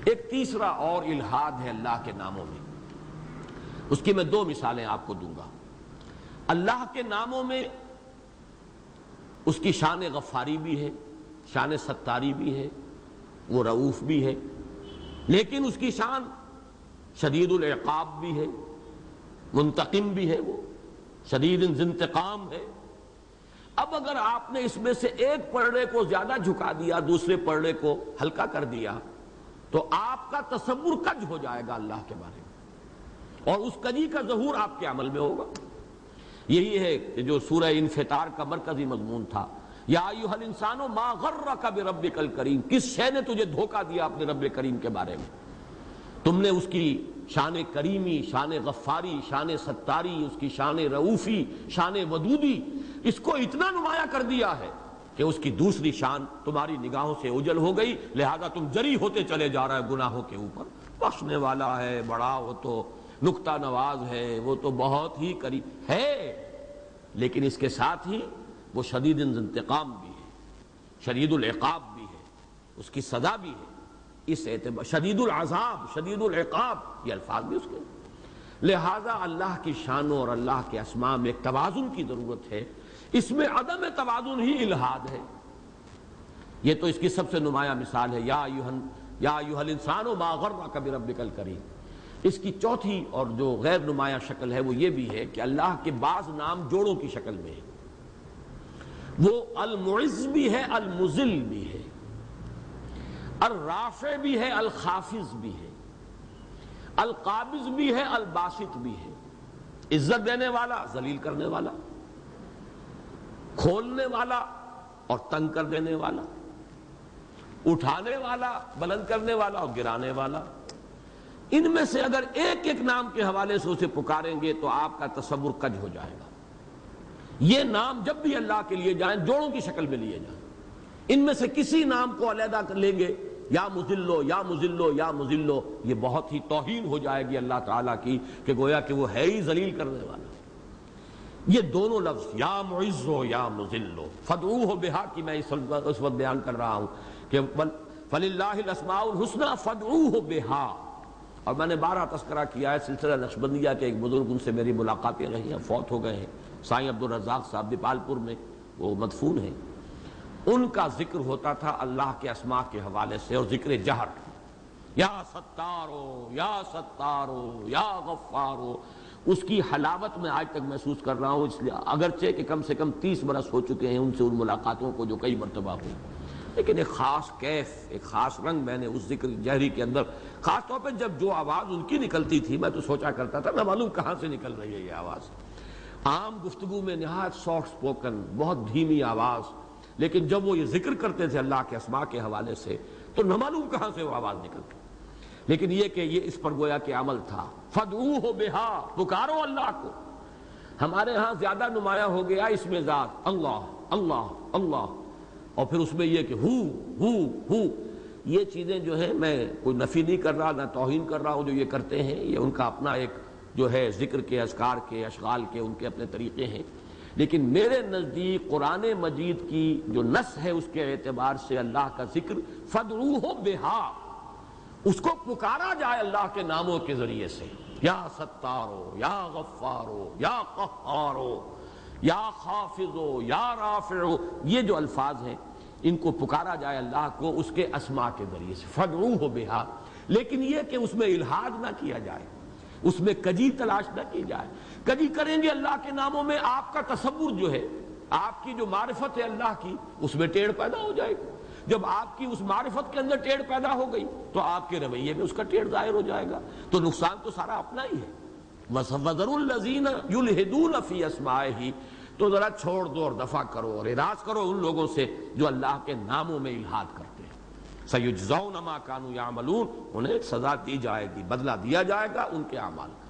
ایک تیسرا اور الہاد ہے اللہ کے ناموں میں، اس کی میں 2 مثالیں آپ کو دوں گا۔ اللہ کے ناموں میں اس کی شان غفاری بھی ہے، شان ستاری بھی ہے، وہ رؤوف بھی ہے، لیکن اس کی شان شدید العقاب بھی ہے، منتقم بھی ہے، وہ شدید انتقام ہے۔ اب اگر آپ نے اس میں سے ایک پلڑے کو زیادہ جھکا دیا، دوسرے پلڑے کو ہلکا کر دیا، تو آپ کا تصور کج ہو جائے گا اللہ کے بارے میں، اور اس کجی کا ظہور آپ کے عمل میں ہوگا۔ یہی ہے کہ جو سورہ انفطار کا مرکزی مضمون تھا، یا ایھا الانسان ما غرک بربک الکریم، کس شے نے تجھے دھوکہ دیا اپنے رب کریم کے بارے میں؟ تم نے اس کی شان کریمی، شان غفاری، شان ستاری، اس کی شان رؤوفی، شان ودودی، اس کو اتنا نمایاں کر دیا ہے کہ اس کی دوسری شان تمہاری نگاہوں سے اوجھل ہو گئی، لہذا تم جری ہوتے چلے جا رہے گناہوں کے اوپر۔ بخشنے والا ہے بڑا، وہ تو نکتہ نواز ہے، وہ تو بہت ہی قریب ہے، لیکن اس کے ساتھ ہی وہ شدید انتقام بھی ہے، شدید العقاب بھی ہے، اس کی سزا بھی ہے، اس اعتبار شدید العذاب، شدید العقاب، یہ الفاظ بھی اس کے۔ لہذا اللہ کی شانوں اور اللہ کے اسماء میں ایک توازن کی ضرورت ہے، اس میں عدم توازن ہی الہاد ہے۔ یہ تو اس کی سب سے نمایاں مثال ہے، یا ایھا الانسان ما غرک بربک الکریم۔ اس کی چوتھی اور جو غیر نمایاں شکل ہے وہ یہ بھی ہے کہ اللہ کے بعض نام جوڑوں کی شکل میں ہے، وہ المعز بھی ہے، المذل بھی ہے، الرافع بھی ہے، الخافض بھی ہے، القابض بھی ہے، الباسط بھی ہے، عزت دینے والا، ذلیل کرنے والا، کھولنے والا اور تنگ کر دینے والا، اٹھانے والا، بلند کرنے والا اور گرانے والا۔ ان میں سے اگر ایک ایک نام کے حوالے سے اسے پکاریں گے تو آپ کا تصور کج ہو جائے گا۔ یہ نام جب بھی اللہ کے لیے جائیں جوڑوں کی شکل میں لیے جائیں، ان میں سے کسی نام کو علیحدہ کر لیں گے، یا مذلو یا مذلو یا مذلو، یہ بہت ہی توہین ہو جائے گی اللہ تعالیٰ کی، کہ گویا کہ وہ ہے ہی ذلیل کرنے والا۔ یہ دونوں لفظ یا معزو یا مذلو فادعوہ بہا کی میں اس وقت بیان کر رہا ہوں کہ فللہ الاسماء الحسنی فادعوہ بہا، اور میں نے 12 تذکرہ کیا ہے سلسلہ نقشبندیہ کے ایک بزرگ، ان سے میری ملاقاتیں رہی ہیں، فوت ہو گئے ہیں، سائیں عبدالرزاق صاحب دیپال پور میں وہ مدفون ہیں۔ ان کا ذکر ہوتا تھا اللہ کے اسماء کے حوالے سے، اور ذکر جہر، یا ستارو یا ستارو یا غفارو، اس کی حلاوت میں آج تک محسوس کر رہا ہوں، اس لیے اگرچہ کہ کم سے کم 30 برس ہو چکے ہیں ان سے ان ملاقاتوں کو جو کئی مرتبہ ہوئی، لیکن ایک خاص کیف، ایک خاص رنگ میں نے اس ذکر جہری کے اندر، خاص طور پہ جب جو آواز ان کی نکلتی تھی میں تو سوچا کرتا تھا نہ معلوم کہاں سے نکل رہی ہے یہ آواز۔ عام گفتگو میں نہایت سافٹ سپوکن، بہت دھیمی آواز، لیکن جب وہ یہ ذکر کرتے تھے اللہ کے اسماء کے حوالے سے تو نہ معلوم کہاں سے وہ آواز نکلتی، لیکن یہ کہ یہ اس پر گویا کہ عمل تھا۔ فادعوہ بہا، پکارو اللہ کو۔ ہمارے ہاں زیادہ نمایاں ہو گیا اس میں ذات، اللہ اللہ اللہ، اور پھر اس میں یہ کہ ہو، یہ چیزیں جو ہیں میں کوئی نفی نہیں کر رہا، نہ توہین کر رہا ہوں، جو یہ کرتے ہیں یہ ان کا اپنا ایک جو ہے ذکر کے، اذکار کے، اشغال کے ان کے اپنے طریقے ہیں، لیکن میرے نزدیک قرآن مجید کی جو نص ہے اس کے اعتبار سے اللہ کا ذکر فادعوہ بہا، اس کو پکارا جائے اللہ کے ناموں کے ذریعے سے، یا ستارو یا غفارو یا قہارو یا خافضو یا رافعو، یہ جو الفاظ ہیں ان کو پکارا جائے اللہ کو اس کے اسماء کے ذریعے سے، فادعوہ بہا، لیکن یہ کہ اس میں الحاد نہ کیا جائے، اس میں کجی تلاش نہ کی جائے۔ کجی کریں گے اللہ کے ناموں میں، آپ کا تصور جو ہے، آپ کی جو معرفت ہے اللہ کی، اس میں ٹیڑھ پیدا ہو جائے گی۔ جب آپ کی اس معرفت کے اندر ٹیڑھ پیدا ہو گئی تو آپ کے رویے میں اس کا ٹیڑھ ظاہر ہو جائے گا، تو نقصان تو سارا اپنا ہی ہے۔ وَذَرُوا الَّذِينَ يُلْحِدُونَ فِي أَسْمَائِهِ، تو ذرا چھوڑ دو اور دفع کرو اور اعراض کرو ان لوگوں سے جو اللہ کے ناموں میں الحاد کرتے ہیں۔ سَيُجْزَوْنَ مَا كَانُوا يَعْمَلُونَ، انہیں سزا دی جائے گی، بدلہ دیا جائے گا ان کے اعمال کا۔